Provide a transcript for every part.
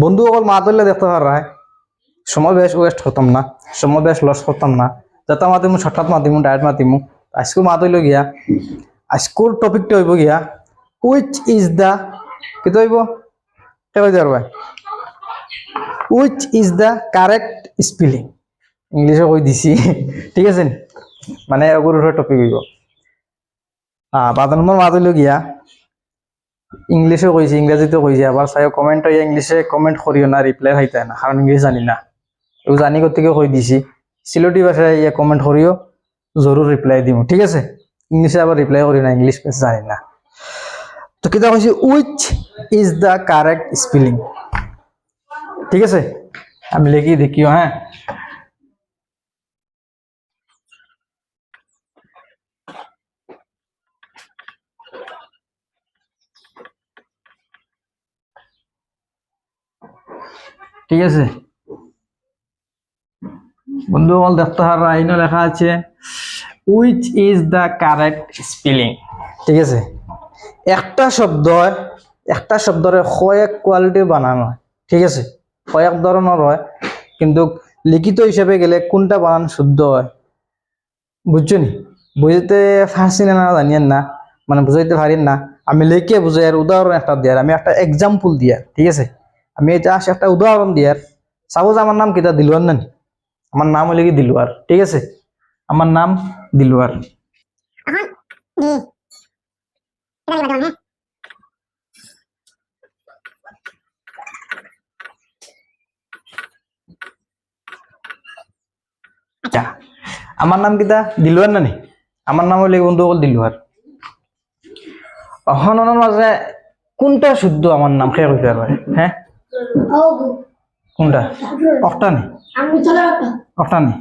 বন্ধু অকল মা ধরলে দেখতে পারায় সময় বেশ ওয়েস্ট করতাম না, সময় বেশ লস করতাম না। যাতে মাতিমু ছটাত মাতিমু ডাইরেক্ট মাতিমু আজকেও মা ধরল গিয়া আজকের টপিকটা হইব গিয়া উইচ ইজ দ্য কি হইব কে কই যার ভাই which is the correct spelling ইংলিশে কই দিছি ঠিক আছে মানে ওগুলোর টপিক হইব। 5 নম্বর মা ধরল গিয়া ইংলিশে কইছি ইংরেজিতে কইছি আবার চাই কমেন্ট হইয়া ইংলিশে কমেন্ট করিও না রিপ্লাই খাইতে না কারণ ইংলিশ জানি না ও জানি গতিকে কই দিছি সিলেটি ভাষায় ইয়া কমেন্ট করিও জরুর রিপ্লাই দিমু ঠিক আছে। ইংলিশে আবার রিপ্লাই করি না ইংলিশ বেশ জানি না তো কিতা কইছি which is the correct spelling ঠিক আছে আমি লিখি দেখিও হ্যাঁ। ঠিক আছে বন্ধু বল দেখতে হার আইনো লেখা আছে which is the correct spelling ঠিক আছে। একটা শব্দরে কয়েক কোয়ালিটি বানানো হয় ঠিক আছে কয়েক ধরনের হয় কিন্তু লিখিত হিসেবে গেলে কোনটা বানান শুদ্ধ হয় বুঝছো নি বুঝতে ফার্সি না জানিয়েন না মানে বুঝাইতে পারেন না আমি লিখে বুঝাই আর উদাহরণ একটা দিয়ার আমি একটা এক্সাম্পল দিয়ার ঠিক আছে আমি এটা একটা উদাহরণ দিয়ার সাপোজ আমার নাম কিতা দিলুয়ার না আমার নাম হলে কি দিলুয়ার ঠিক আছে আমার নাম দিলুয়ার আচ্ছা আমার নাম কিতা দিলুয়ার না আমার নাম হলে বন্ধু বল দিলুয়ার অহননের মাঝে কোনটা শুদ্ধ আমার নাম খেয়ে কইতে পারবে হ্যাঁ কোনটা অক্টা নি অক্টা নি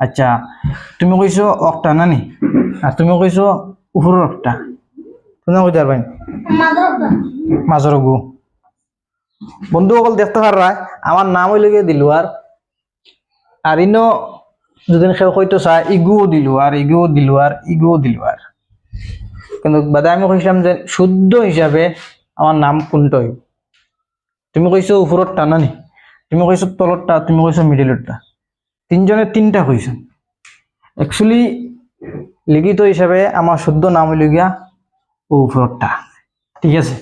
আচ্ছা তুমি কইছো অক্টা না নি আর তুমি কইছো উপরের অক্টা তুমি কইতে পারবে মাজর গু বন্ধু সকল দেখতে পারা আমার নাম হইলে গিয়ে দিলুয়ার আর ইনো যদি কেউ কইতো চায় ইগুও দিলুয়ার ইগুও দিলুয়ার ইগুও দিলুয়ার কিন্তু বাদে আমি কইছিলাম যে শুদ্ধ হিসাবে আমার নাম কোনটা হইব তুমি কইছো উপরটা না নি তুমি কইছো তলরটা তুমি কইছো মিডিলরটা তিনজনে তিনটা কইছো অ্যাকচুয়ালি লিখিত হিসাবে আমার শুদ্ধ নাম হইল গিয়া উপরটা ঠিক আছে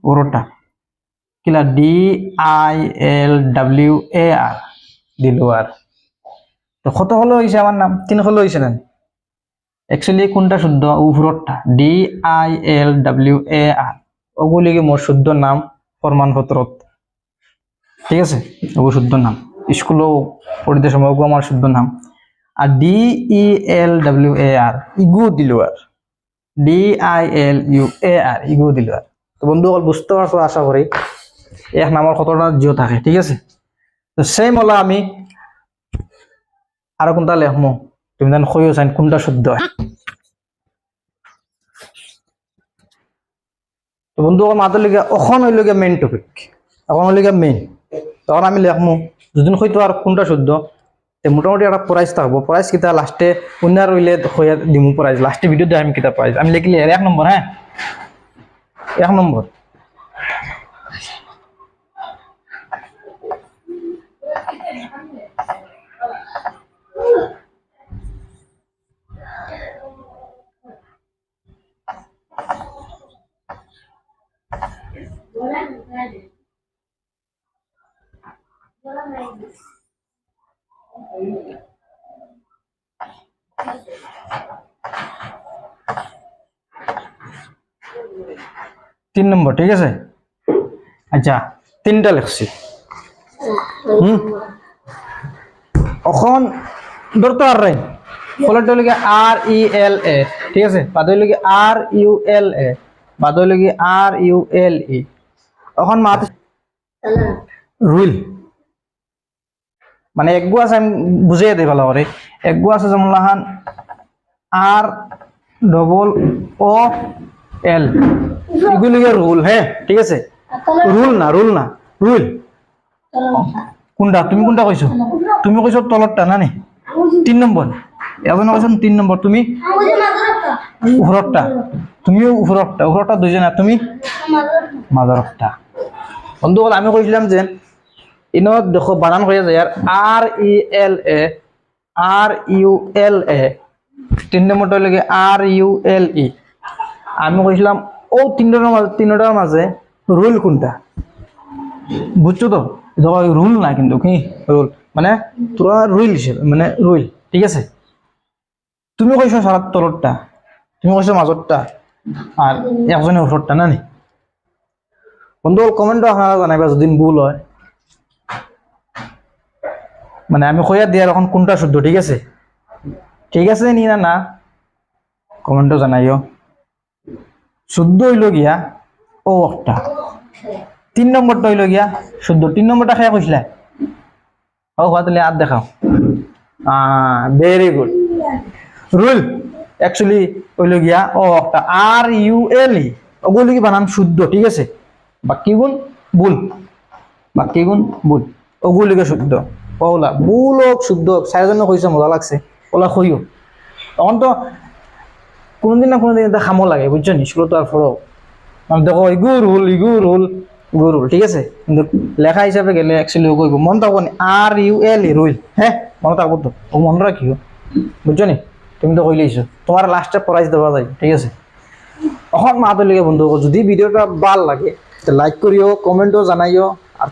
উপরটা কিলা DILWAR দিলুয়ার তো কত হলো হইছে আমার নাম 3 হলো হইছে না অ্যাকচুয়ালি কোনটা শুদ্ধ উপরটা DILWAR ওগুলি কি মোর শুদ্ধ নাম প্রমাণপত্র ঠিক আছে ওগো শুদ্ধ নাম স্কুলও পড়িতে সময় ওগো আমার শুদ্ধ নাম আর DELWAR ইগু দিলুয়ার DILUAR ইগু দিলুয়ার তো বন্ধু সকল বুঝতে পারছো আশা করি এক নামের কতটা জিও থাকে ঠিক আছে তো সেই মলা আমি আর কোনটা লেখমু তুমি জান কইও চাইন কোনটা শুদ্ধ হয় তো বন্ধু মাথার লিগে অখন হইল গিয়া মেইন টপিক এখন হইল গিয়া মেইন তখন আমি লেখমু যদি হয়তো আর কোনটা শুদ্ধ মোটামুটি একটা প্রাইজ থাকবো প্রাইজ কিতা লাস্টে উইনার হইলে হইয়া দিমু প্রাইজ লাস্টে ভিডিও দিয়ে আমি কিতা প্রাইজ আমি লিখলি 1 নম্বর হ্যাঁ 1 নম্বর তিন নম্বর ঠিক আছে আচ্ছা তিনটা লিখছি এখন ধরতে আর রাই ফলটা হইল RELA ঠিক আছে বাদ হইল RULA বাদ হইল RULE এখন মাত রুল মানে একগু আছে আমি বুঝিয়ে দিই ভালো করে একগু আছে যেমন লাহান ROOL এগুলি রুল হ্যাঁ ঠিক আছে রুল না রুল কোনটা তুমি কোনটা কইছো তুমি কইছো তলরটা না নি 3 নম্বর এজন কইছো 3 নম্বর তুমি উপরটা তুমিও উপরটা দুইজনা তুমি মাদারটা বন্ধুসকল আমি কইছিলাম যে ইনত দেখো বানান হয়ে যায় আর RELA 3 নম্বরটা লাগে RULE। আমি কইছিলাম ও তিনটার মাঝে রুল কোনটা বুঝছো তো? রুল না কিন্তু কি রুল মানে তোরা রুল হিসেবে মানে রুল, ঠিক আছে? তুমি কইছো সারা তলরটা, তুমি কইছো মাঝরটা, আর একজনের উপরটা না নি? বন্ধু কমেন্টও আপনারা জানাইবা যদি ভুল হয়, মানে আমি কইয়া দিয়ার এখন কোনটা শুদ্ধ, ঠিক আছে? ঠিক আছে নি না না কমেন্টও জানাইও। শুদ্ধ হইল গিয়া ও একটা, 3 নম্বরটা হইল গিয়া শুদ্ধ। 3 নম্বরটা খেয়া কইসলা ও হওয়া তাহলে আর দেখাও। Very good. রুল অ্যাকচুয়ালি হইল গিয়া ও একটা RULE, ওগুলো কি বানান শুদ্ধ, ঠিক আছে? বাকি গুণ ভুল, বাকি গুণ ভুল, ওগুলিকে শুদ্ধ। ওলা ভুল হোক শুদ্ধ হোক চারিজনে কইছে মজা লাগছে, ওলা কইও। তখন তো কোনোদিন না কোনোদিন এটা খামো লাগে, বুঝছো নি? স্কুলত আর পড়ো মানে দেখো ইগুর রুল, ঠিক আছে? কিন্তু লেখা হিসাবে গেলে অ্যাকচুয়ালি ও কইব মন থাকবো নি RULE রুল, হ্যাঁ মনে থাকবো তো, ও মনে রাখিও, বুঝছো নি? তুমি তো কইলেইছো তোমার লাস্টে প্রাইজ দেওয়া যায়, ঠিক আছে? এখন মাতের লিগে বন্ধু যদি ভিডিওটা ভাল লাগে লাইক করিও, কমেন্টও জানাইও, আর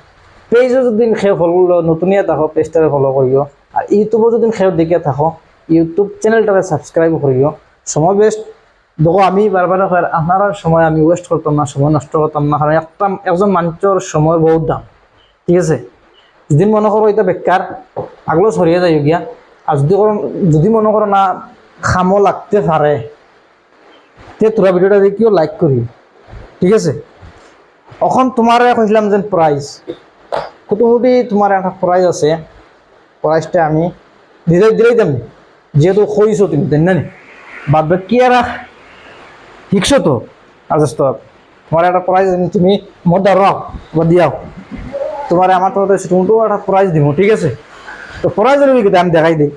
পেজও যদি খেয়ে ফলো নতুনিয়া থাকো পেজটাকে ফলো করিও, আর ইউটিউবও যদি খেয়ে দেখে থাকো ইউটিউব চ্যানেলটাকে সাবস্ক্রাইব করিও। সময় বেস্ট দেখো আমি বারবার আপনার সময় আমি ওয়েস্ট করতাম না, সময় নষ্ট করতাম না, কারণ একজন মানুষের সময় বহুত দাম, ঠিক আছে? যদি মনে করো এটা বেকার আগলো সরিয়ে যাই গিয়া, আর যদি মনে করো না খামো লাগতে পারে তে তোরা ভিডিওটা দেখিও লাইক করি, ঠিক আছে? এখন তোমার কইছিলাম যে প্রাইজ মোটামুটি তোমার একটা প্রাইজ আছে, প্রাইজটা আমি দিলেই দেন যেহেতু কইছো তুমি দেন না বাদ কি আর শিখছো তো আজ তো তোমার একটা প্রাইজ তুমি মোটা রাখ বা দিয়াও, তোমার আমার তরফ থেকে ছোটো একটা প্রাইজ দিব, ঠিক আছে? তো প্রাইজের উইকেটে আমি দেখাই দিই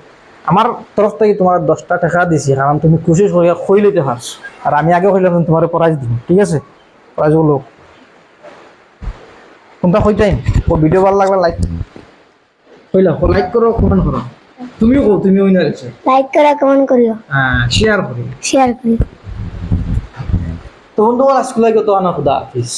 আমার তরফ থেকে তোমার 10টা টাকা দিছি, কারণ তুমি খুশি হইয়া খই লইতে পারছো, আর আমি আগে কইলাম তোমার প্রাইজ দিব, ঠিক আছে? প্রাইজগুলো কোনটা কইতাই ও ভিডিও ভালো লাগলে লাইক কইলা লাইক করো, কমেন্ট করো, তুমিও কও তুমি উইনার আছে, লাইক করা কমেন্ট করিও, হ্যাঁ শেয়ার করিও। শেয়ার করিও। তো বন্ধু আজকে লাগে তো আনা খুদা হাফিজ।